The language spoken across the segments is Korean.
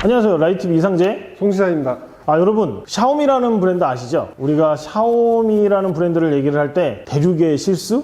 안녕하세요. 라이트비 이상재 송시사입니다. 여러분, 샤오미라는 브랜드 아시죠? 우리가 샤오미라는 브랜드를 얘기를 할 때 대륙의 실수?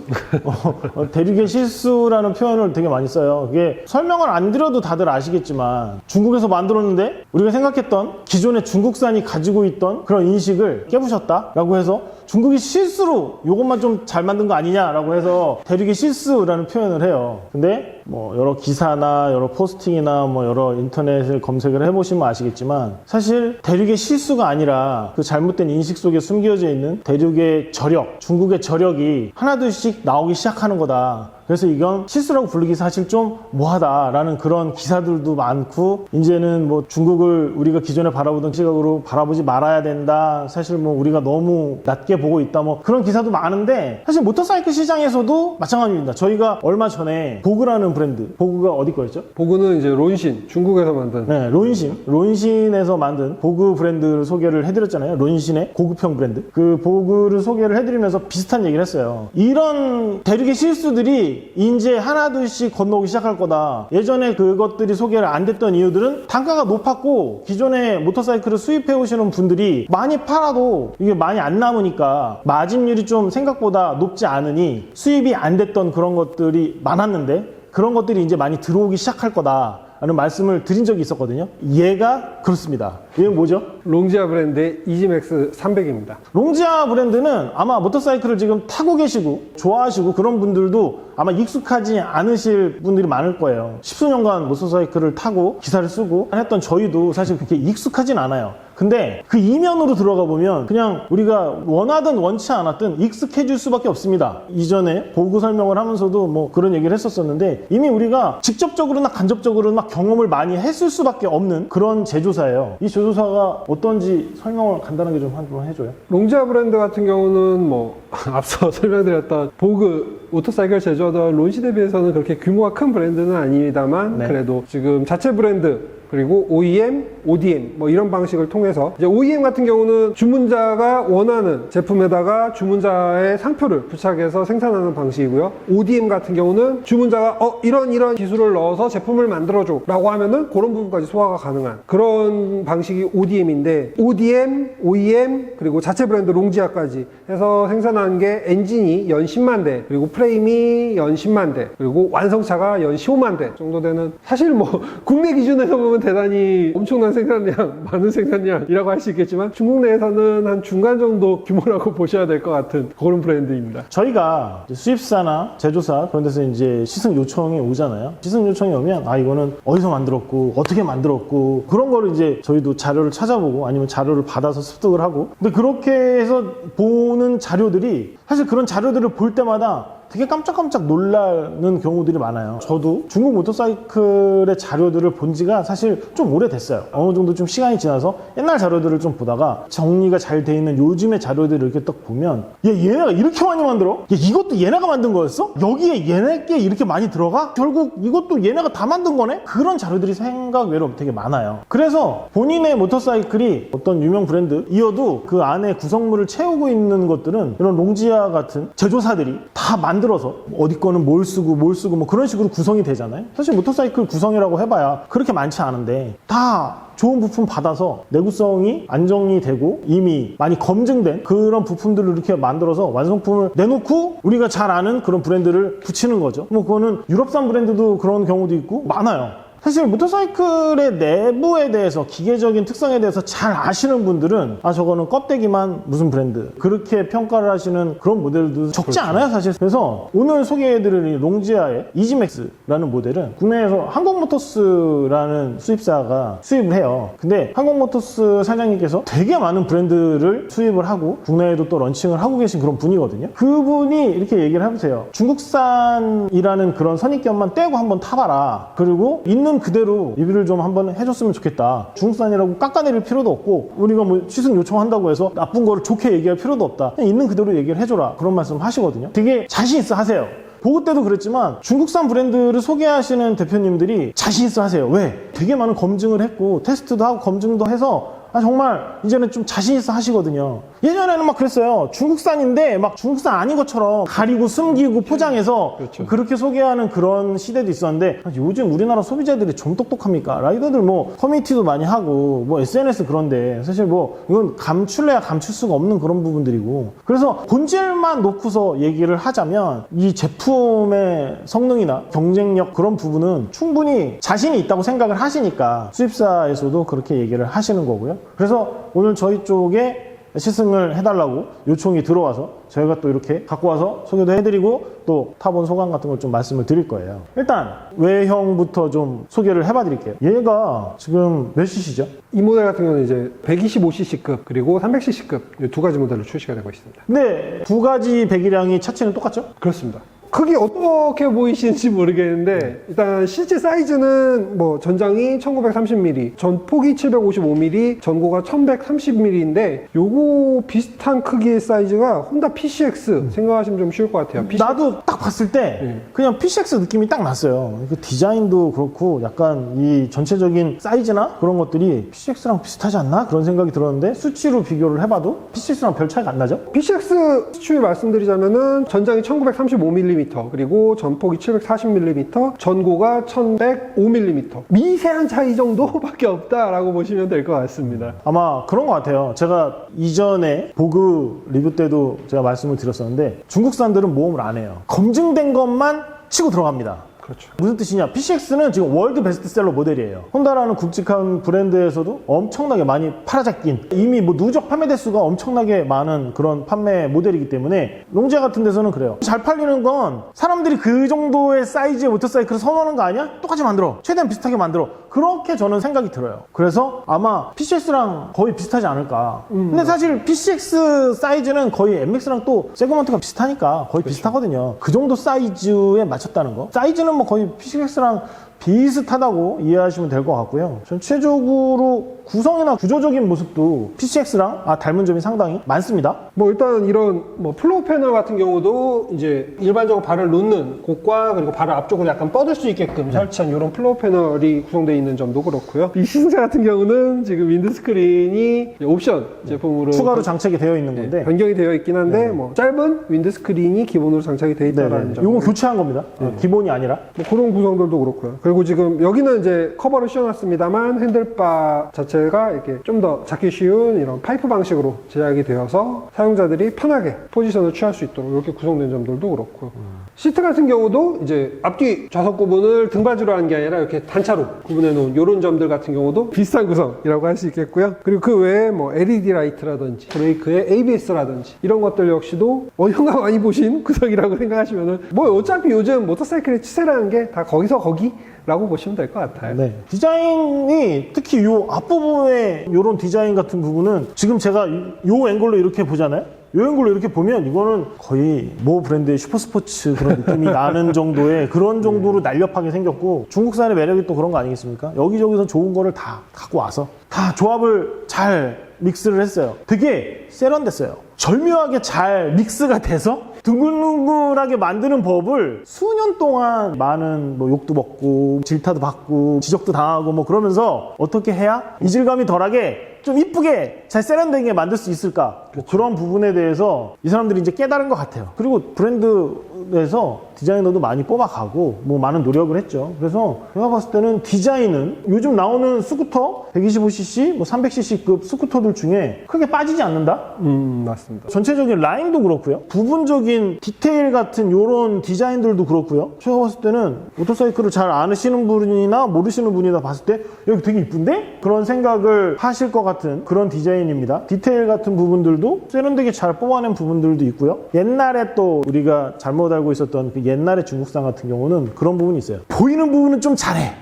대륙의 실수라는 표현을 되게 많이 써요. 그게 설명을 안 드려도 다들 아시겠지만 중국에서 만들었는데 우리가 생각했던 기존의 중국산이 가지고 있던 그런 인식을 깨부셨다라고 해서 중국이 실수로 이것만 좀 잘 만든 거 아니냐라고 해서 대륙의 실수라는 표현을 해요. 근데 뭐 여러 기사나 여러 포스팅이나 뭐 여러 인터넷을 검색을 해보시면 아시겠지만 사실 대륙의 실수가 아니라 그 잘못된 인식 속에 숨겨져 있는 대륙의 저력, 중국의 저력이 하나둘씩 나오기 시작하는 거다. 그래서 이건 실수라고 부르기 사실 좀 뭐하다라는 그런 기사들도 많고, 이제는 뭐 중국을 우리가 기존에 바라보던 시각으로 바라보지 말아야 된다, 사실 뭐 우리가 너무 낮게 보고 있다, 뭐 그런 기사도 많은데, 사실 모터사이클 시장에서도 마찬가지입니다. 저희가 얼마 전에 보그라는 브랜드, 보그가 어디 거였죠? 보그는 이제 론신, 중국에서 만든. 네, 론신에서 만든 보그 브랜드를 소개를 해드렸잖아요. 론신의 고급형 브랜드. 그 보그를 소개를 해드리면서 비슷한 얘기를 했어요. 이런 대륙의 실수들이 이제 하나둘씩 건너오기 시작할 거다. 예전에 그것들이 소개를 안 됐던 이유들은 단가가 높았고, 기존에 모터사이클을 수입해 오시는 분들이 많이 팔아도 이게 많이 안 남으니까 마진율이 좀 생각보다 높지 않으니 수입이 안 됐던 그런 것들이 많았는데, 그런 것들이 이제 많이 들어오기 시작할 거다 라는 말씀을 드린 적이 있었거든요. 얘가 그렇습니다. 얘는 뭐죠? 롱지아 브랜드의 이지맥스 300입니다. 롱지아 브랜드는 아마 모터사이클을 지금 타고 계시고 좋아하시고 그런 분들도 아마 익숙하지 않으실 분들이 많을 거예요. 십수년간 모터사이클을 타고 기사를 쓰고 했던 저희도 사실 그렇게 익숙하진 않아요. 근데 그 이면으로 들어가 보면 그냥 우리가 원하든 원치 않았든 익숙해질 수밖에 없습니다. 이전에 보고 설명을 하면서도 뭐 그런 얘기를 했었었는데, 이미 우리가 직접적으로나 간접적으로나 경험을 많이 했을 수밖에 없는 그런 제조사예요. 이 제조사가 어떤지 설명을 간단하게 좀 한번 해줘요. 롱지아 브랜드 같은 경우는 뭐 앞서 설명드렸던 보그 모터사이클 제조하던 론시 대비해서는 그렇게 규모가 큰 브랜드는 아닙니다만, 네. 그래도 지금 자체 브랜드 그리고 OEM, ODM 뭐 이런 방식을 통해서, 이제 OEM 같은 경우는 주문자가 원하는 제품에다가 주문자의 상표를 부착해서 생산하는 방식이고요. ODM 같은 경우는 주문자가 이런 기술을 넣어서 제품을 만들어줘 라고 하면은 그런 부분까지 소화가 가능한 그런 방식이 ODM인데, ODM, OEM 그리고 자체 브랜드 롱지아까지 해서 생산하는 게 엔진이 연 10만 대, 그리고 프레임이 연 10만 대, 그리고 완성차가 연 15만 대 정도 되는, 사실 뭐 국내 기준에서 보면 대단히 엄청난 생산량, 많은 생산량이라고 할 수 있겠지만 중국 내에서는 한 중간 정도 규모라고 보셔야 될 것 같은 그런 브랜드입니다. 저희가 수입사나 제조사 그런 데서 이제 시승 요청이 오잖아요. 시승 요청이 오면 이거는 어디서 만들었고 어떻게 만들었고 그런 거를 이제 저희도 자료를 찾아보고 아니면 자료를 받아서 습득을 하고, 근데 그렇게 해서 보는 자료들이 사실 그런 자료들을 볼 때마다 되게 깜짝깜짝 놀라는 경우들이 많아요. 저도 중국 모터사이클의 자료들을 본 지가 사실 좀 오래됐어요. 어느 정도 좀 시간이 지나서 옛날 자료들을 좀 보다가 정리가 잘 돼 있는 요즘의 자료들을 이렇게 딱 보면, 얘네가 이렇게 많이 만들어? 이것도 얘네가 만든 거였어? 여기에 얘네께 이렇게 많이 들어가? 결국 이것도 얘네가 다 만든 거네? 그런 자료들이 생각 외로 되게 많아요. 그래서 본인의 모터사이클이 어떤 유명 브랜드이어도 그 안에 구성물을 채우고 있는 것들은 이런 롱지아 같은 제조사들이 다 만들어서 어디 거는 뭘 쓰고 뭐 그런 식으로 구성이 되잖아요. 사실 모터사이클 구성이라고 해봐야 그렇게 많지 않은데 다 좋은 부품 받아서 내구성이 안정이 되고 이미 많이 검증된 그런 부품들을 이렇게 만들어서 완성품을 내놓고 우리가 잘 아는 그런 브랜드를 붙이는 거죠. 뭐 그거는 유럽산 브랜드도 그런 경우도 있고 많아요. 사실 모터사이클의 내부에 대해서, 기계적인 특성에 대해서 잘 아시는 분들은 저거는 껍데기만 무슨 브랜드, 그렇게 평가를 하시는 그런 모델도 적지 않아요, 사실. 그래서 오늘 소개해드릴 이 롱지아의 이지맥스라는 모델은 국내에서 한국모터스라는 수입사가 수입을 해요. 근데 한국모터스 사장님께서 되게 많은 브랜드를 수입을 하고 국내에도 또 런칭을 하고 계신 그런 분이거든요. 그분이 이렇게 얘기를 해보세요. 중국산이라는 그런 선입견만 떼고 한번 타봐라. 그리고 있는 그대로 리뷰를 좀 한번 해줬으면 좋겠다. 중국산이라고 깎아내릴 필요도 없고 우리가 뭐 시승 요청한다고 해서 나쁜 거를 좋게 얘기할 필요도 없다. 그냥 있는 그대로 얘기를 해줘라. 그런 말씀 하시거든요. 되게 자신 있어 하세요. 보고 때도 그랬지만 중국산 브랜드를 소개하시는 대표님들이 자신 있어 하세요. 왜? 되게 많은 검증을 했고 테스트도 하고 검증도 해서 정말 이제는 좀 자신 있어 하시거든요. 예전에는 막 그랬어요. 중국산인데 막 중국산 아닌 것처럼 가리고 숨기고 포장해서 그렇죠. 그렇게 소개하는 그런 시대도 있었는데, 요즘 우리나라 소비자들이 좀 똑똑합니까? 라이더들 뭐 커뮤니티도 많이 하고 뭐 SNS 그런데 사실 뭐 이건 감출래야 감출 수가 없는 그런 부분들이고, 그래서 본질만 놓고서 얘기를 하자면 이 제품의 성능이나 경쟁력 그런 부분은 충분히 자신이 있다고 생각을 하시니까 수입사에서도 그렇게 얘기를 하시는 거고요. 그래서 오늘 저희 쪽에 시승을 해달라고 요청이 들어와서 저희가 또 이렇게 갖고 와서 소개도 해드리고 또 타본 소감 같은 걸 좀 말씀을 드릴 거예요. 일단 외형부터 좀 소개를 해봐 드릴게요. 얘가 지금 몇 cc죠? 이 모델 같은 경우는 이제 125cc급 그리고 300cc급 이 두 가지 모델로 출시가 되고 있습니다. 근데 두 가지 배기량이 차체는 똑같죠? 그렇습니다. 크기 어떻게 보이시는지 모르겠는데 일단 실제 사이즈는 뭐 전장이 1930mm, 전폭이 755mm, 전고가 1130mm인데 요거 비슷한 크기의 사이즈가 혼다 PCX 생각하시면 좀 쉬울 것 같아요. 나도 딱 봤을 때 그냥 PCX 느낌이 딱 났어요. 그 디자인도 그렇고 약간 이 전체적인 사이즈나 그런 것들이 PCX랑 비슷하지 않나? 그런 생각이 들었는데 수치로 비교를 해봐도 PCX랑 별 차이가 안 나죠? PCX 수치 말씀드리자면은 전장이 1935mm 그리고 전폭이 740mm, 전고가 1105mm. 미세한 차이 정도밖에 없다라고 보시면 될 것 같습니다. 아마 그런 것 같아요. 제가 이전에 보그 리뷰 때도 제가 말씀을 드렸었는데 중국산들은 모험을 안 해요. 검증된 것만 치고 들어갑니다. 그렇죠. 무슨 뜻이냐? PCX는 지금 월드 베스트셀러 모델이에요. 혼다라는 굵직한 브랜드에서도 엄청나게 많이 팔아잡긴, 이미 뭐 누적 판매 대수가 엄청나게 많은 그런 판매 모델이기 때문에 롱제 같은 데서는 그래요. 잘 팔리는 건 사람들이 그 정도의 사이즈의 모터사이클을 선호하는 거 아니야? 똑같이 만들어. 최대한 비슷하게 만들어. 그렇게 저는 생각이 들어요. 그래서 아마 PCX랑 거의 비슷하지 않을까. 근데 사실 PCX 사이즈는 거의 MX랑 또 세그먼트가 비슷하니까 거의 비슷하거든요. 그 정도 사이즈에 맞췄다는 거. 사이즈는 뭐 거의 PCX랑 비슷하다고 이해하시면 될 것 같고요. 전체적으로 구성이나 구조적인 모습도 PCX랑 닮은 점이 상당히 많습니다. 뭐 일단 이런 뭐 플로우 패널 같은 경우도 이제 일반적으로 발을 놓는 곳과 그리고 발을 앞쪽으로 약간 뻗을 수 있게끔 설치한 이런 플로우 패널이 구성되어 있는 점도 그렇고요. 이 시승차 같은 경우는 지금 윈드스크린이 옵션 제품으로 추가로 장착이 되어 있는 건데 변경이 되어 있긴 한데 뭐 짧은 윈드스크린이 기본으로 장착이 되어 있다는 점. 이건 교체한 겁니다. 기본이 아니라. 뭐 그런 구성들도 그렇고요. 그리고 지금 여기는 이제 커버를 씌워놨습니다만 핸들바 자체가 이렇게 좀 더 잡기 쉬운 이런 파이프 방식으로 제작이 되어서 사용자들이 편하게 포지션을 취할 수 있도록 이렇게 구성된 점들도 그렇고 시트 같은 경우도 이제 앞뒤 좌석 구분을 등받이로 하는 게 아니라 이렇게 단차로 구분해 놓은 이런 점들 같은 경우도 비슷한 구성이라고 할 수 있겠고요. 그리고 그 외에 뭐 LED 라이트라든지 브레이크의 ABS라든지 이런 것들 역시도 어디선가 많이 보신 구성이라고 생각하시면은 뭐 어차피 요즘 모터사이클의 추세라는 게 다 거기서 거기 라고 보시면 될 것 같아요. 네. 디자인이 특히 요 앞부분의 요런 디자인 같은 부분은 지금 제가 요 앵글로 이렇게 보잖아요. 요 앵글로 이렇게 보면 이거는 거의 모 브랜드의 슈퍼스포츠 그런 느낌이 나는 정도의 그런 정도로 날렵하게 생겼고, 중국산의 매력이 또 그런 거 아니겠습니까? 여기저기서 좋은 거를 다 갖고 와서 다 조합을 잘 믹스를 했어요. 되게 세련됐어요. 절묘하게 잘 믹스가 돼서 둥글둥글하게 만드는 법을 수년 동안 많은 뭐 욕도 먹고 질타도 받고 지적도 당하고 뭐 그러면서 어떻게 해야 이질감이 덜하게 좀 이쁘게 잘 세련되게 만들 수 있을까, 뭐 그런 부분에 대해서 이 사람들이 이제 깨달은 것 같아요. 그리고 브랜드에서 디자이너도 많이 뽑아가고 뭐 많은 노력을 했죠. 그래서 제가 봤을 때는 디자인은 요즘 나오는 스쿠터 125cc, 뭐 300cc급 스쿠터들 중에 크게 빠지지 않는다? 맞습니다. 전체적인 라인도 그렇고요. 부분적인 디테일 같은 요런 디자인들도 그렇고요. 제가 봤을 때는 모터사이클을 잘 아시는 분이나 모르시는 분이나 봤을 때 여기 되게 이쁜데? 그런 생각을 하실 것 같은 그런 디자인입니다. 디테일 같은 부분들도 세련되게 잘 뽑아낸 부분들도 있고요. 옛날에 또 우리가 잘못 알고 있었던 그 옛날의 중국산 같은 경우는 그런 부분이 있어요. 보이는 부분은 좀 잘해.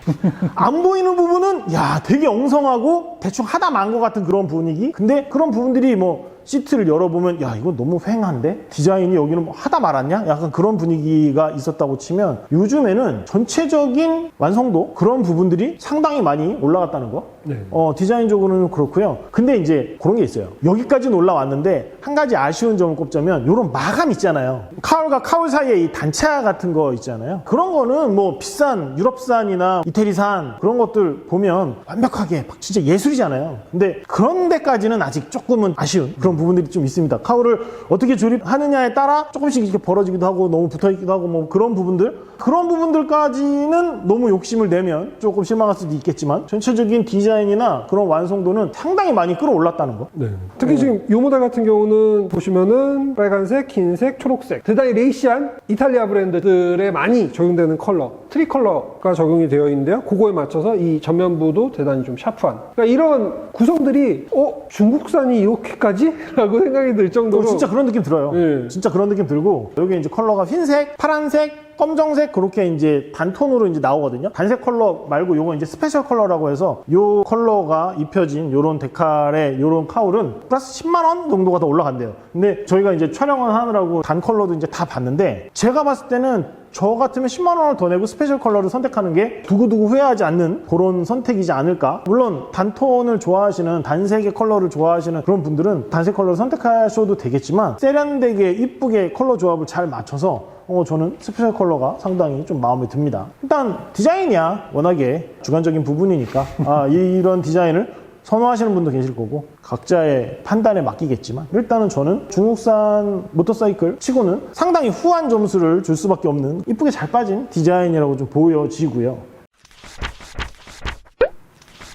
안 보이는 부분은 야 되게 엉성하고 대충 하다 만 것 같은 그런 분위기. 근데 그런 부분들이 뭐 시트를 열어보면 야 이거 너무 휑한데? 디자인이 여기는 뭐 하다 말았냐? 약간 그런 분위기가 있었다고 치면 요즘에는 전체적인 완성도 그런 부분들이 상당히 많이 올라갔다는 거. 네. 디자인적으로는 그렇고요. 근데 이제 그런 게 있어요. 여기까지는 올라왔는데 한 가지 아쉬운 점을 꼽자면 이런 마감 있잖아요. 카울과 카울 사이에 이 단차 같은 거 있잖아요. 그런 거는 뭐 비싼 유럽산이나 이태리산 그런 것들 보면 완벽하게 막 진짜 예술이잖아요. 근데 그런 데까지는 아직 조금은 아쉬운 그런 부분들이 좀 있습니다. 카울을 어떻게 조립하느냐에 따라 조금씩 이렇게 벌어지기도 하고 너무 붙어있기도 하고 뭐 그런 부분들까지는 너무 욕심을 내면 조금 실망할 수도 있겠지만 전체적인 디자인이나 그런 완성도는 상당히 많이 끌어올랐다는 거. 네. 특히 지금 이 모델 같은 경우는 보시면은 빨간색, 흰색, 초록색 대단히 레이시한 이탈리아 브랜드들에 많이 적용되는 컬러 트리 컬러가 적용이 되어 있는데요. 그거에 맞춰서 이 전면부도 대단히 좀 샤프한 그러니까 이런 구성들이 중국산이 이렇게까지? 라고 생각이 들 정도로 진짜 그런 느낌 들어요. 네. 진짜 그런 느낌 들고 여기 이제 컬러가 흰색, 파란색, 검정색 그렇게 이제 단톤으로 이제 나오거든요. 단색 컬러 말고 요거 이제 스페셜 컬러라고 해서 요 컬러가 입혀진 요런 데칼의 요런 카울은 플러스 10만 원 정도가 더 올라간대요. 근데 저희가 이제 촬영을 하느라고 단 컬러도 이제 다 봤는데 제가 봤을 때는 저 같으면 10만 원을 더 내고 스페셜 컬러를 선택하는 게 두고두고 후회하지 않는 그런 선택이지 않을까. 물론 단톤을 좋아하시는 단색의 컬러를 좋아하시는 그런 분들은 단색 컬러를 선택하셔도 되겠지만 세련되게 이쁘게 컬러 조합을 잘 맞춰서 저는 스페셜 컬러가 상당히 좀 마음에 듭니다. 일단 디자인이야 워낙에 주관적인 부분이니까 이런 디자인을 선호하시는 분도 계실 거고 각자의 판단에 맡기겠지만 일단은 저는 중국산 모터사이클 치고는 상당히 후한 점수를 줄 수밖에 없는 이쁘게 잘 빠진 디자인이라고 좀 보여지고요.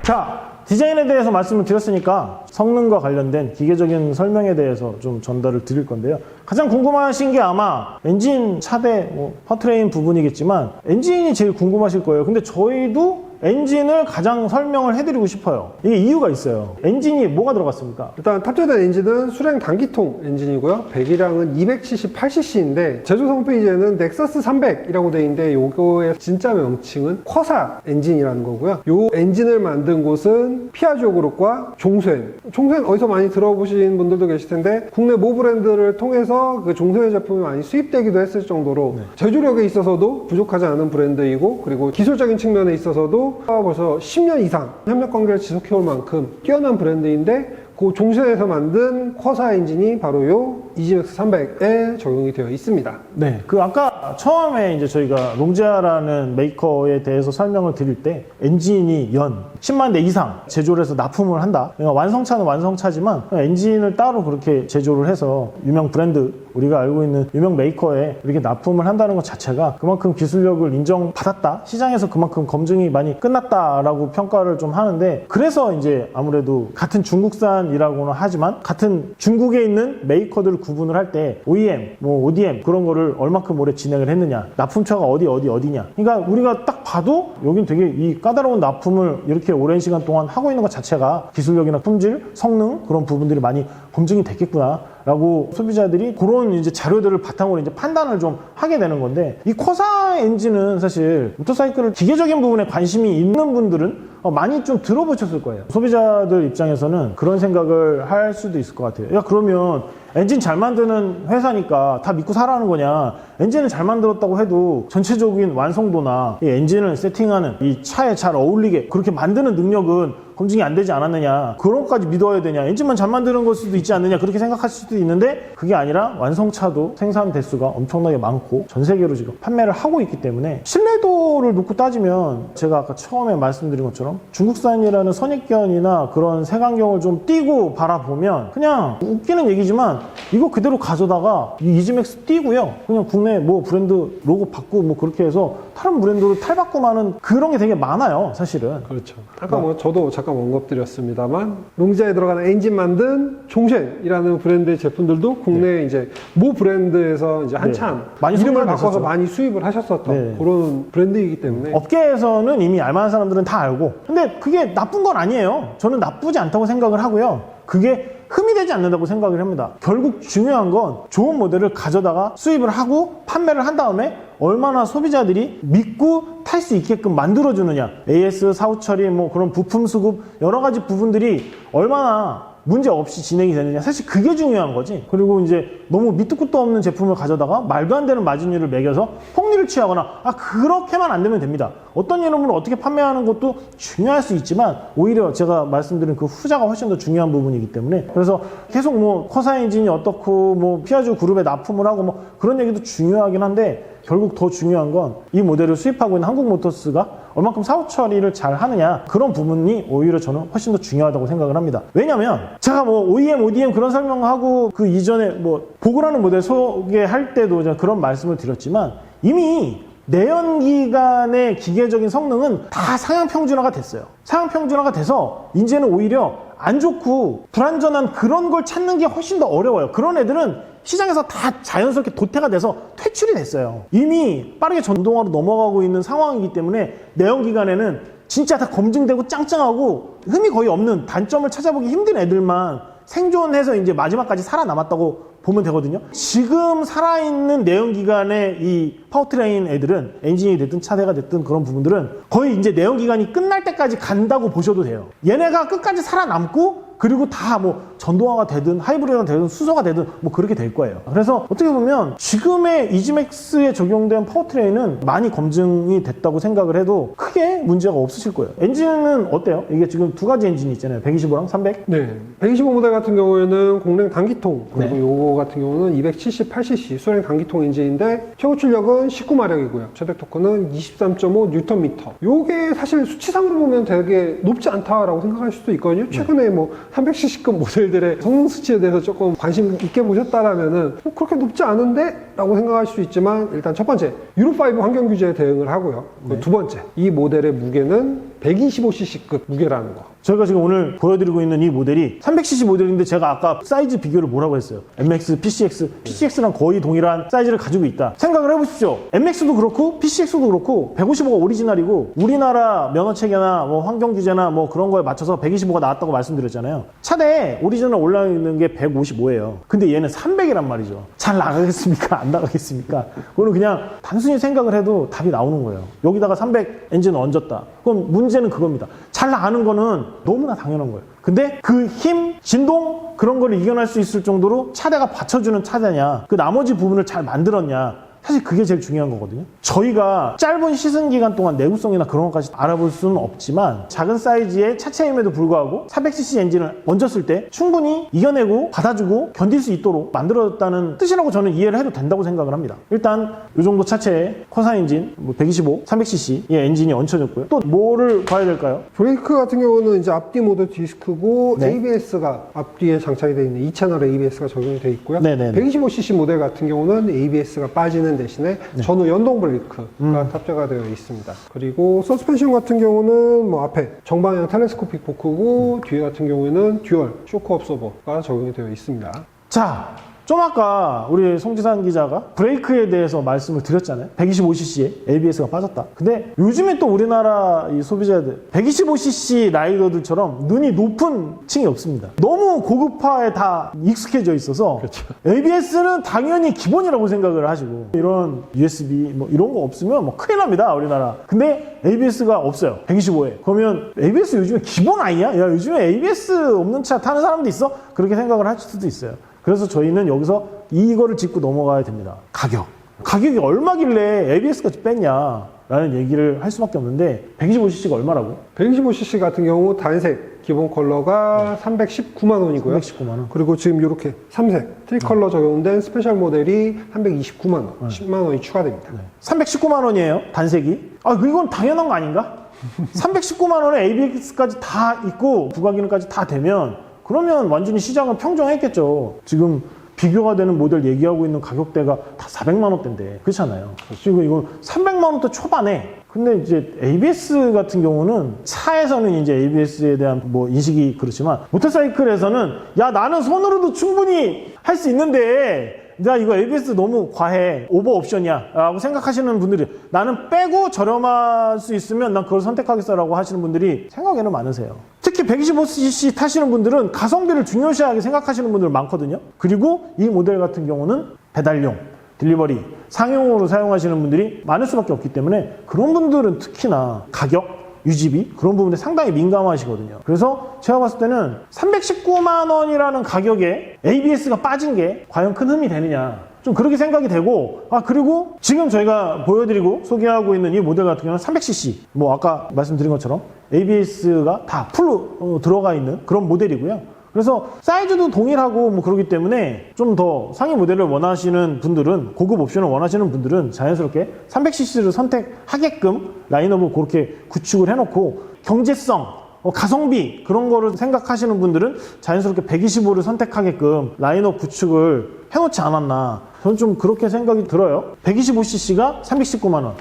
자, 디자인에 대해서 말씀을 드렸으니까 성능과 관련된 기계적인 설명에 대해서 좀 전달을 드릴 건데요. 가장 궁금하신 게 아마 엔진, 차대, 퍼트레인 부분이겠지만 엔진이 제일 궁금하실 거예요. 근데 저희도 엔진을 가장 설명을 해드리고 싶어요. 이게 이유가 있어요. 엔진이 뭐가 들어갔습니까? 일단 탑재된 엔진은 수랭 단기통 엔진이고요. 배기량은 278cc인데 제조사 홈페이지에는 넥서스 300이라고 되어 있는데 요거의 진짜 명칭은 쿼사 엔진이라는 거고요. 요 엔진을 만든 곳은 피아조 그룹과 종소엔. 종소엔 어디서 많이 들어보신 분들도 계실 텐데 국내 모 브랜드를 통해서 그 종소엔 제품이 많이 수입되기도 했을 정도로 제조력에 있어서도 부족하지 않은 브랜드이고 그리고 기술적인 측면에 있어서도 벌써 10년 이상 협력 관계를 지속해올 만큼 뛰어난 브랜드인데 그 종소에서 만든 쿼사 엔진이 바로 요 이지맥스 300에 적용이 되어 있습니다. 네, 아까 처음에 이제 저희가 롱지아라는 메이커에 대해서 설명을 드릴 때 엔진이 연 10만 대 이상 제조를 해서 납품을 한다. 그러니까 완성차는 완성차지만 엔진을 따로 그렇게 제조를 해서 유명 브랜드 우리가 알고 있는 유명 메이커에 이렇게 납품을 한다는 것 자체가 그만큼 기술력을 인정받았다. 시장에서 그만큼 검증이 많이 끝났다라고 평가를 좀 하는데 그래서 이제 아무래도 같은 중국산이라고는 하지만 같은 중국에 있는 메이커들을 구분을 할 때 OEM, ODM 그런 거를 얼마큼 오래 진행을 했느냐 납품처가 어디냐 그러니까 우리가 딱 봐도 여긴 되게 이 까다로운 납품을 이렇게 오랜 시간 동안 하고 있는 것 자체가 기술력이나 품질, 성능 그런 부분들이 많이 검증이 됐겠구나 라고 소비자들이 그런 이제 자료들을 바탕으로 이제 판단을 좀 하게 되는 건데 이 쿼사 엔진은 사실 모터사이클을 기계적인 부분에 관심이 있는 분들은 많이 좀 들어보셨을 거예요. 소비자들 입장에서는 그런 생각을 할 수도 있을 것 같아요. 야, 그러면 엔진 잘 만드는 회사니까 다 믿고 사라는 거냐. 엔진을 잘 만들었다고 해도 전체적인 완성도나 이 엔진을 세팅하는 이 차에 잘 어울리게 그렇게 만드는 능력은 검증이 안 되지 않았느냐, 그런 것까지 믿어야 되냐, 엔진만 잘 만드는 걸 수도 있지 않느냐 그렇게 생각하실 수도 있는데 그게 아니라 완성차도 생산 대수가 엄청나게 많고 전 세계로 지금 판매를 하고 있기 때문에 신뢰도를 놓고 따지면 제가 아까 처음에 말씀드린 것처럼 중국산이라는 선입견이나 그런 색안경을 좀 띄고 바라보면 그냥 웃기는 얘기지만 이거 그대로 가져다가 이 이지맥스 띄고요 그냥 국내 뭐 브랜드 로고 받고 뭐 그렇게 해서 다른 브랜드로 탈바꿈하는 그런 게 되게 많아요 사실은. 그렇죠. 아까 저도 잠깐 언급드렸습니다만 롱지아에 들어가는 엔진 만든 종쉔이라는 브랜드의 제품들도 국내에 이제 모 브랜드에서 이제 한참 많이 이름을 소개가 바꿔서 됐었죠. 많이 수입을 하셨었던 그런 브랜드이기 때문에 업계에서는 이미 알만한 사람들은 다 알고 근데 그게 나쁜 건 아니에요. 저는 나쁘지 않다고 생각을 하고요. 그게 흠이 되지 않는다고 생각을 합니다. 결국 중요한 건 좋은 모델을 가져다가 수입을 하고 판매를 한 다음에 얼마나 소비자들이 믿고 탈 수 있게끔 만들어주느냐. AS, 사후 처리, 뭐 그런 부품 수급 여러 가지 부분들이 얼마나 문제 없이 진행이 되느냐, 사실 그게 중요한 거지. 그리고 이제 너무 밑도 끝도 없는 제품을 가져다가 말도 안 되는 마진율을 매겨서 폭리를 취하거나, 그렇게만 안 되면 됩니다. 어떤 이름으로 어떻게 판매하는 것도 중요할 수 있지만 오히려 제가 말씀드린 그 후자가 훨씬 더 중요한 부분이기 때문에, 그래서 계속 뭐 커사 엔진이 어떻고 뭐 피아주 그룹에 납품을 하고 뭐 그런 얘기도 중요하긴 한데, 결국 더 중요한 건 이 모델을 수입하고 있는 한국모터스가 얼만큼 사후 처리를 잘 하느냐, 그런 부분이 오히려 저는 훨씬 더 중요하다고 생각을 합니다. 왜냐면 제가 뭐 OEM, ODM 그런 설명하고 그 이전에 뭐 보고라는 모델 소개할 때도 제가 그런 말씀을 드렸지만, 이미 내연기관의 기계적인 성능은 다 상향 평준화가 됐어요. 상향 평준화가 돼서 이제는 오히려 안 좋고 불안전한 그런 걸 찾는 게 훨씬 더 어려워요. 그런 애들은 시장에서 다 자연스럽게 도태가 돼서 퇴출이 됐어요. 이미 빠르게 전동화로 넘어가고 있는 상황이기 때문에 내연기관에는 진짜 다 검증되고 짱짱하고 흠이 거의 없는, 단점을 찾아보기 힘든 애들만 생존해서 이제 마지막까지 살아남았다고 보면 되거든요. 지금 살아있는 내연기관의 이 파워트레인 애들은, 엔진이 됐든 차대가 됐든 그런 부분들은 거의 이제 내연기관이 끝날 때까지 간다고 보셔도 돼요. 얘네가 끝까지 살아남고, 그리고 다 뭐 전동화가 되든 하이브리드가 되든 수소가 되든 뭐 그렇게 될 거예요. 그래서 어떻게 보면 지금의 이지맥스에 적용된 파워트레인은 많이 검증이 됐다고 생각을 해도 크게 문제가 없으실 거예요. 엔진은 어때요? 이게 지금 두 가지 엔진이 있잖아요. 125랑 300. 네, 125 모델 같은 경우에는 공랭 단기통, 그리고 네. 요거 같은 경우는 278cc 수랭 단기통 엔진인데 최고 출력은 19마력이고요. 최대 토크는 23.5Nm. 요게 사실 수치상으로 보면 되게 높지 않다라고 생각할 수도 있거든요. 최근에 뭐 300cc급 모델들의 성능 수치에 대해서 조금 관심 있게 보셨다라면은 그렇게 높지 않은데? 라고 생각할 수 있지만, 일단 첫 번째, 유로5 환경 규제에 대응을 하고요. 네. 두 번째, 이 모델의 무게는 125cc급 무게라는 거. 저희가 지금 오늘 보여드리고 있는 이 모델이 300cc 모델인데, 제가 아까 사이즈 비교를 뭐라고 했어요? MX, PCX랑 거의 동일한 사이즈를 가지고 있다. 생각을 해보십시오. MX도 그렇고 PCX도 그렇고 155가 오리지널이고, 우리나라 면허체계나 뭐 환경 규제나 뭐 그런 거에 맞춰서 125가 나왔다고 말씀드렸잖아요. 차대에 오리지널 올라 있는 게 155예요. 근데 얘는 300이란 말이죠. 잘 나가겠습니까? 안 나가겠습니까? 그거는 그냥 단순히 생각을 해도 답이 나오는 거예요. 여기다가 300 엔진을 얹었다. 그럼 문제는 그겁니다. 잘 나가는 거는 너무나 당연한 거예요. 근데 그 힘, 진동, 그런 거를 이겨낼 수 있을 정도로 차대가 받쳐주는 차대냐, 그 나머지 부분을 잘 만들었냐, 사실 그게 제일 중요한 거거든요. 저희가 짧은 시승 기간 동안 내구성이나 그런 것까지 알아볼 수는 없지만, 작은 사이즈의 차체임에도 불구하고 400cc 엔진을 얹었을 때 충분히 이겨내고 받아주고 견딜 수 있도록 만들어졌다는 뜻이라고 저는 이해를 해도 된다고 생각을 합니다. 일단 이 정도 차체에 커사 엔진, 125, 300cc의 엔진이 얹혀졌고요. 또 뭐를 봐야 될까요? 브레이크 같은 경우는 이제 앞뒤 모두 디스크고, 네. ABS가 앞뒤에 장착이 되어 있는 2채널 ABS가 적용이 되어 있고요. 네네네. 125cc 모델 같은 경우는 ABS가 빠지는 대신에 전후 연동 브레이크가 탑재가 되어 있습니다. 그리고 서스펜션 같은 경우는 뭐 앞에 정방향 텔레스코픽 포크고, 뒤에 같은 경우에는 듀얼 쇼크 업소버가 적용이 되어 있습니다. 자, 좀 아까 우리 송지산 기자가 브레이크에 대해서 말씀을 드렸잖아요. 125cc에 ABS가 빠졌다. 근데 요즘에 또 우리나라 이 소비자들 125cc 라이더들처럼 눈이 높은 층이 없습니다. 너무 고급화에 다 익숙해져 있어서, 그렇죠. ABS는 당연히 기본이라고 생각을 하시고, 이런 USB 뭐 이런 거 없으면 뭐 큰일 납니다, 우리나라. 근데 ABS가 없어요, 125에. 그러면 ABS 요즘에 기본 아니야? 야, 요즘에 ABS 없는 차 타는 사람도 있어? 그렇게 생각을 할 수도 있어요. 그래서 저희는 여기서 이거를 짚고 넘어가야 됩니다. 가격이 얼마길래 ABS까지 뺐냐 라는 얘기를 할 수밖에 없는데, 125cc가 얼마라고? 125cc 같은 경우 단색 기본 컬러가 319만 원이고요. 319만 원. 그리고 지금 이렇게 3색 트리컬러 적용된 스페셜 모델이 329만 원, 10만 원이 추가됩니다. 319만 원이에요, 단색이. 이건 당연한 거 아닌가? 319만 원에 ABS까지 다 있고 부가기능까지 다 되면, 그러면 완전히 시장은 평정했겠죠. 지금 비교가 되는 모델 얘기하고 있는 가격대가 다 400만 원대인데, 그렇잖아요. 지금 이건 300만 원대 초반에. 근데 이제 ABS 같은 경우는 차에서는 이제 ABS에 대한 뭐 인식이 그렇지만, 모터사이클에서는 야, 나는 손으로도 충분히 할 수 있는데 나 이거 ABS 너무 과해, 오버 옵션이야 라고 생각하시는 분들이, 나는 빼고 저렴할 수 있으면 난 그걸 선택하겠어 라고 하시는 분들이 생각에는 많으세요. 특히 125cc 타시는 분들은 가성비를 중요시하게 생각하시는 분들 많거든요. 그리고 이 모델 같은 경우는 배달용, 딜리버리, 상용으로 사용하시는 분들이 많을 수밖에 없기 때문에, 그런 분들은 특히나 가격, 유지비 그런 부분에 상당히 민감하시거든요. 그래서 제가 봤을 때는 319만 원이라는 가격에 ABS가 빠진 게 과연 큰 흠이 되느냐, 좀 그렇게 생각이 되고, 그리고 지금 저희가 보여드리고 소개하고 있는 이 모델 같은 경우는 300cc, 뭐 아까 말씀드린 것처럼 ABS가 다 풀로 들어가 있는 그런 모델이고요. 그래서 사이즈도 동일하고 뭐 그러기 때문에 좀 더 상위 모델을 원하시는 분들은, 고급 옵션을 원하시는 분들은 자연스럽게 300cc를 선택하게끔 라인업을 그렇게 구축을 해놓고, 경제성, 가성비 그런 거를 생각하시는 분들은 자연스럽게 125를 선택하게끔 라인업 구축을 해놓지 않았나, 저는 좀 그렇게 생각이 들어요. 125cc가 319만 원,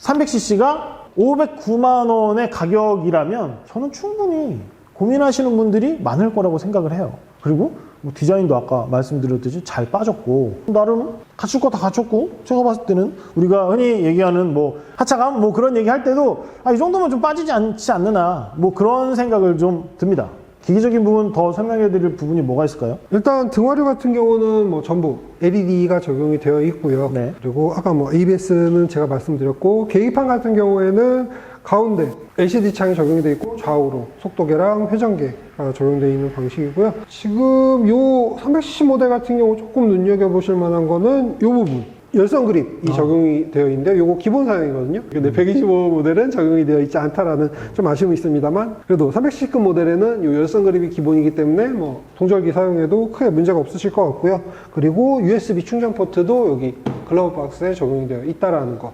300cc가 509만 원의 가격이라면 저는 충분히 고민하시는 분들이 많을 거라고 생각을 해요. 그리고 뭐 디자인도 아까 말씀드렸듯이 잘 빠졌고, 나름 갖출 거 다 갖췄고, 제가 봤을 때는 우리가 흔히 얘기하는 뭐 하차감 뭐 그런 얘기 할 때도 이 정도면 좀 빠지지 않지 않느냐, 뭐 그런 생각을 좀 듭니다. 기기적인 부분 더 설명해 드릴 부분이 뭐가 있을까요? 일단 등화류 같은 경우는 뭐 전부 LED가 적용이 되어 있고요. 네. 그리고 아까 뭐 ABS는 제가 말씀드렸고, 계기판 같은 경우에는 가운데 LCD 창이 적용이 되어 있고, 좌우로 속도계랑 회전계가 적용되어 있는 방식이고요. 지금 요 300cc 모델 같은 경우 조금 눈여겨보실 만한 거는 요 부분, 열선 그립이 적용이 되어 있는데, 요거 기본 사양이거든요. 근데 125 모델은 적용이 되어 있지 않다라는 좀 아쉬움이 있습니다만, 그래도 300cc급 모델에는 요 열선 그립이 기본이기 때문에 뭐 동절기 사용에도 크게 문제가 없으실 것 같고요. 그리고 USB 충전 포트도 여기 글러브 박스에 적용이 되어 있다라는 거.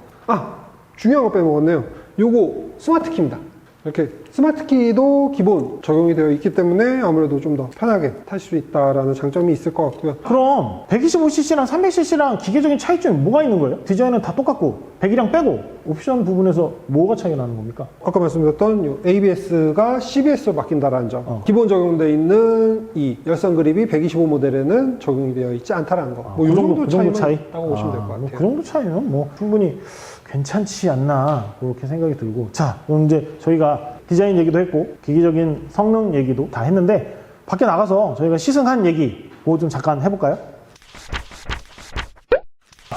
중요한 거 빼먹었네요. 요거 스마트 키입니다. 이렇게 스마트 키도 기본 적용이 되어 있기 때문에 아무래도 좀 더 편하게 타실 수 있다라는 장점이 있을 것 같고요. 그럼 125cc랑 300cc랑 기계적인 차이점이 뭐가 있는 거예요? 디자인은 다 똑같고 100이랑 빼고 옵션 부분에서 뭐가 차이가 나는 겁니까? 아까 말씀드렸던 요 ABS가 CBS로 바뀐다라는 점, 기본 적용되어 있는 이 열선 그립이 125 모델에는 적용이 되어 있지 않다라는 거. 뭐 이 정도 차이만 있다고 보시면 될 것 같아요. 그 정도 차이면 뭐 충분히 괜찮지 않나, 그렇게 생각이 들고. 자, 그럼 이제 저희가 디자인 얘기도 했고 기기적인 성능 얘기도 다 했는데, 밖에 나가서 저희가 시승한 얘기 그거 좀 잠깐 해볼까요?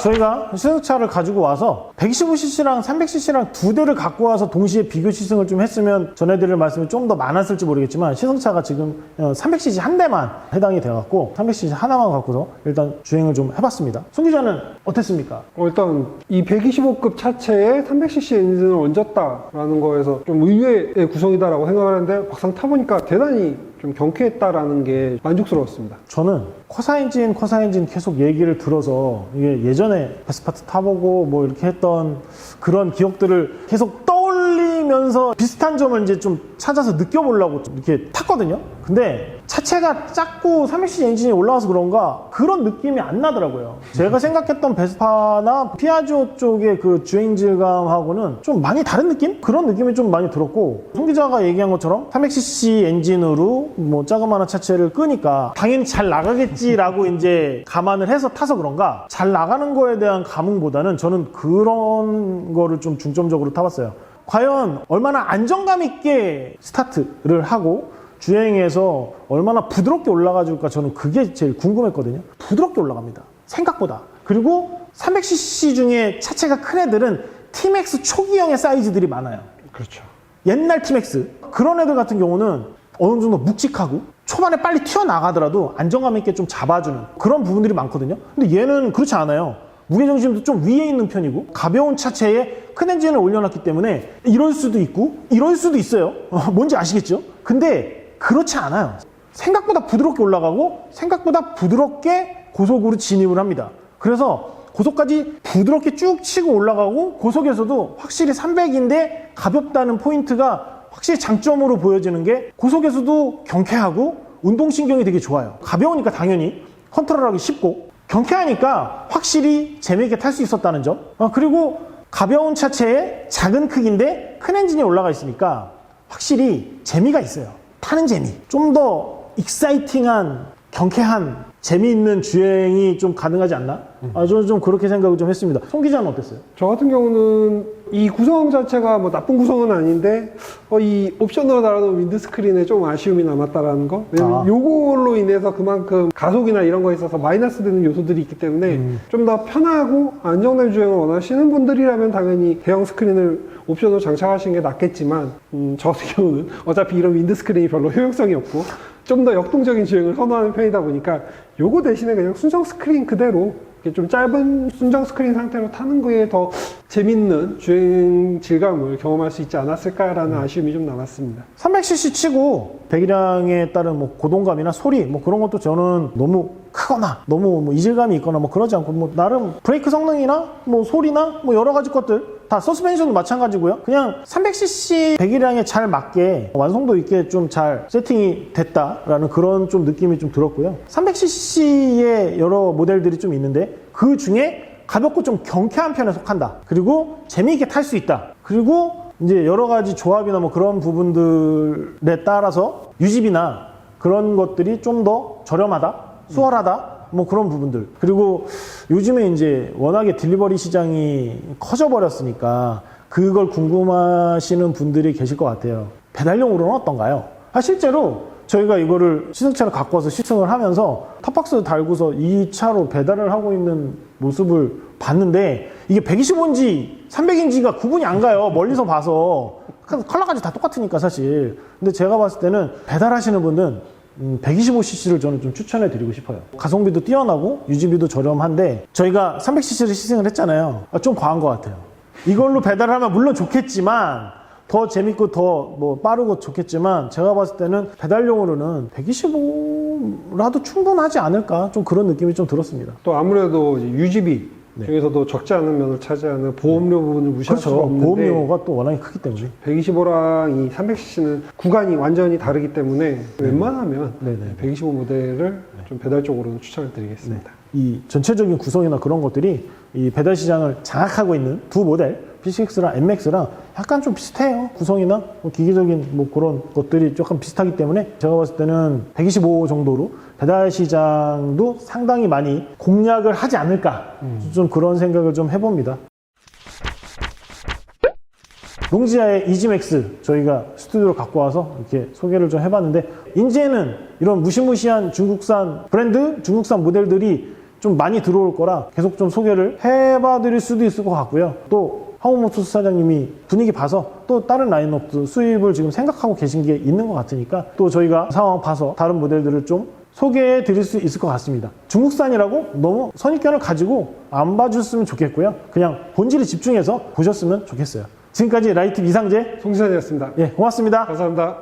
저희가 시승차를 가지고 와서 125cc랑 300cc랑 두 대를 갖고 와서 동시에 비교 시승을 좀 했으면 전해드릴 말씀이 좀 더 많았을지 모르겠지만, 시승차가 지금 300cc 한 대만 해당이 되어갖고 300cc 하나만 갖고서 일단 주행을 좀 해봤습니다. 손 기자는 어땠습니까? 일단 이 125급 차체에 300cc 엔진을 얹었다라는 거에서 좀 의외의 구성이다라고 생각을 하는데, 막상 타보니까 대단히 좀 경쾌했다라는 게 만족스러웠습니다. 저는 커사 엔진 계속 얘기를 들어서, 이게 예전에 베스파트 타보고 뭐 이렇게 했던 그런 기억들을 계속 떠올리면서 비슷한 점을 이제 좀 찾아서 느껴보려고 이렇게 탔거든요. 근데 차체가 작고 300cc 엔진이 올라와서 그런가 그런 느낌이 안 나더라고요. 제가 생각했던 베스파나 피아지오 쪽의 그 주행 질감하고는 좀 많이 다른 느낌? 그런 느낌이 좀 많이 들었고, 송 기자가 얘기한 것처럼 300cc 엔진으로 뭐 자그마한 차체를 끄니까 당연히 잘 나가겠지라고 이제 감안을 해서 타서 그런가 잘 나가는 거에 대한 감흥보다는 저는 그런 거를 좀 중점적으로 타봤어요. 과연 얼마나 안정감 있게 스타트를 하고 주행에서 얼마나 부드럽게 올라가 줄까, 저는 그게 제일 궁금했거든요. 부드럽게 올라갑니다, 생각보다. 그리고 300cc 중에 차체가 큰 애들은 T-Max 초기형의 사이즈들이 많아요. 그렇죠. 옛날 T-Max 그런 애들 같은 경우는 어느 정도 묵직하고 초반에 빨리 튀어나가더라도 안정감 있게 좀 잡아주는 그런 부분들이 많거든요. 근데 얘는 그렇지 않아요. 무게중심도 좀 위에 있는 편이고 가벼운 차체에 큰 엔진을 올려놨기 때문에 이럴 수도 있고 이럴 수도 있어요. 뭔지 아시겠죠? 근데 그렇지 않아요. 생각보다 부드럽게 올라가고 생각보다 부드럽게 고속으로 진입을 합니다. 그래서 고속까지 부드럽게 쭉 치고 올라가고, 고속에서도 확실히 300인데 가볍다는 포인트가 확실히 장점으로 보여지는 게, 고속에서도 경쾌하고 운동신경이 되게 좋아요. 가벼우니까 당연히 컨트롤하기 쉽고, 경쾌하니까 확실히 재미있게 탈 수 있었다는 점. 그리고 가벼운 차체에 작은 크기인데 큰 엔진이 올라가 있으니까 확실히 재미가 있어요. 타는 재미. 좀 더 익사이팅한, 경쾌한, 재미있는 주행이 좀 가능하지 않나? 저는 좀 그렇게 생각을 좀 했습니다. 송 기자는 어땠어요? 저 같은 경우는 이 구성 자체가 뭐 나쁜 구성은 아닌데 이 옵션으로 달아놓은 윈드스크린에 좀 아쉬움이 남았다라는 거. 왜냐면 요걸로 인해서 그만큼 가속이나 이런 거에 있어서 마이너스 되는 요소들이 있기 때문에 좀 더 편하고 안정된 주행을 원하시는 분들이라면 당연히 대형 스크린을 옵션으로 장착하시는 게 낫겠지만 저 같은 경우는 어차피 이런 윈드스크린이 별로 효용성이 없고 좀 더 역동적인 주행을 선호하는 편이다 보니까 요거 대신에 그냥 순정 스크린 그대로 이렇게 좀 짧은 순정 스크린 상태로 타는 거에 더 재밌는 주행 질감을 경험할 수 있지 않았을까라는 아쉬움이 좀 남았습니다. 300cc 치고 배기량에 따른 뭐 고동감이나 소리 뭐 그런 것도 저는 너무 크거나 너무 뭐 이질감이 있거나 뭐 그러지 않고 뭐 나름 브레이크 성능이나 뭐 소리나 뭐 여러 가지 것들 다 서스펜션도 마찬가지고요. 그냥 300cc 배기량에 잘 맞게 완성도 있게 좀 잘 세팅이 됐다라는 그런 좀 느낌이 좀 들었고요. 300cc의 여러 모델들이 좀 있는데 그 중에 가볍고 좀 경쾌한 편에 속한다. 그리고 재미있게 탈 수 있다. 그리고 이제 여러 가지 조합이나 뭐 그런 부분들에 따라서 유지비나 그런 것들이 좀 더 저렴하다, 수월하다, 뭐 그런 부분들. 그리고 요즘에 이제 워낙에 딜리버리 시장이 커져 버렸으니까 그걸 궁금하시는 분들이 계실 것 같아요. 배달용으로는 어떤가요? 실제로 저희가 이거를 시승차를 갖고 와서 시승을 하면서 탑박스 달고서 이 차로 배달을 하고 있는 모습을 봤는데 이게 125인지 300인지가 구분이 안 가요. 멀리서 봐서. 컬러까지 다 똑같으니까 사실. 근데 제가 봤을 때는 배달하시는 분은 125cc를 저는 좀 추천해 드리고 싶어요. 가성비도 뛰어나고 유지비도 저렴한데 저희가 300cc를 시승을 했잖아요. 좀 과한 것 같아요. 이걸로 배달을 하면 물론 좋겠지만 더 재밌고 더 뭐 빠르고 좋겠지만 제가 봤을 때는 배달용으로는 125라도 충분하지 않을까 좀 그런 느낌이 좀 들었습니다. 또 아무래도 이제 유지비 중에서도 적지 않은 면을 차지하는 보험료 부분을 무시할 수가 그렇죠. 없는데 보험료가 또 워낙에 크기 때문에 125랑 이 300cc는 구간이 완전히 다르기 때문에 웬만하면 125 모델을 좀 배달 쪽으로는 추천을 드리겠습니다. 이 전체적인 구성이나 그런 것들이 이 배달 시장을 장악하고 있는 두 모델 P6랑 MX랑 약간 좀 비슷해요. 구성이나 뭐 기계적인 뭐 그런 것들이 조금 비슷하기 때문에 제가 봤을 때는 125 정도로 배달 시장도 상당히 많이 공략을 하지 않을까 좀 그런 생각을 좀 해봅니다. 농지아의 이지맥스 저희가 스튜디오로 갖고 와서 이렇게 소개를 좀 해봤는데 이제는 이런 무시무시한 중국산 브랜드, 중국산 모델들이 좀 많이 들어올 거라 계속 좀 소개를 해봐 드릴 수도 있을 것 같고요. 또 하우모토스 사장님이 분위기 봐서 또 다른 라인업도 수입을 지금 생각하고 계신 게 있는 것 같으니까 또 저희가 상황 봐서 다른 모델들을 좀 소개해 드릴 수 있을 것 같습니다. 중국산이라고 너무 선입견을 가지고 안 봐줬으면 좋겠고요. 그냥 본질에 집중해서 보셨으면 좋겠어요. 지금까지 라이트 이상재 송지산이었습니다. 고맙습니다. 감사합니다.